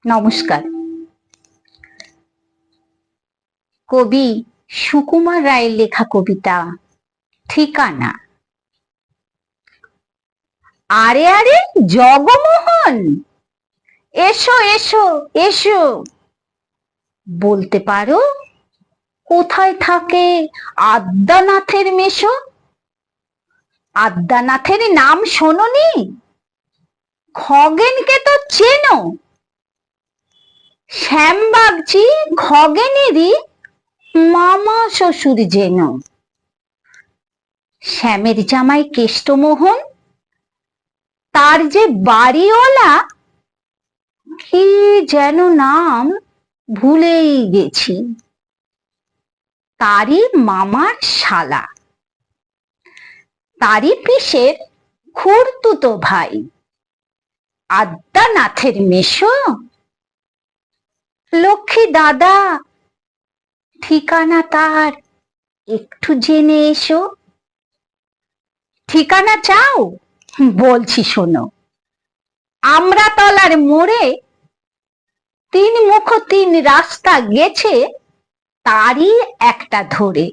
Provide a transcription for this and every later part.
নমস্কার। কবি সুকুমার রায়ের লেখা কবিতা ঠিকানা। আরে আরে জগমোহন, এসো এসো এসো। বলতে পারো কোথায় থাকে আদ্যানাথের মেশো? আদ্যানাথের নাম শোনোনি? খগেনকে তো চেনো? শ্যামবাগচি খগেনেরই মামা শ্বশুর যেন। শ্যামের জামাই কেষ্টমোহন, তার যে বাড়িওয়ালা কি যেন নাম ভুলেই গেছি, তারই মামার শালা, তারই পিসের খুড়তুতো ভাই আদ্যানাথের মেশো। লক্ষ্মী দাদা, ঠিকানা তার একটু জেনে এসো। ঠিকানা চাও? বলছি শোনো। আমরাতলার মোড়ে তিন মুখ তিন রাস্তা গেছে, তারই একটা ধরে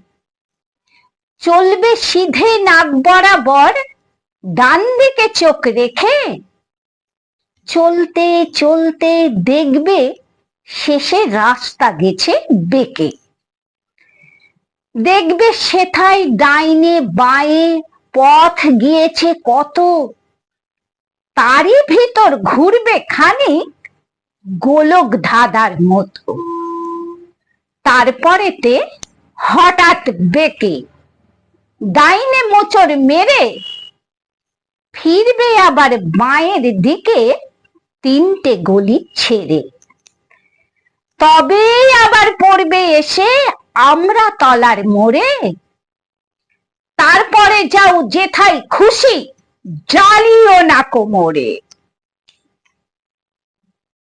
চলবে সিধে নাক বরাবর, ডান দিকে চোখ রেখে চলতে চলতে দেখবে শেষে রাস্তা গেছে বেঁকে। দেখবে সেথায় ডাইনে বাঁয়ে পথ গিয়েছে কত, তারই ভিতর ঘুরবে খানিক গোলক ধাঁধার মতো। তারপরেতে হঠাৎ বেঁকে ডাইনে মোচড় মেরে ফিরবে আবার বাঁয়ের দিকে তিনটে গলি ছেড়ে। তবেই আবার পড়বে এসে আমরাতলার মোড়ে। তারপরে যাও যেথায় খুশি, জ্বালিও না কোমরে।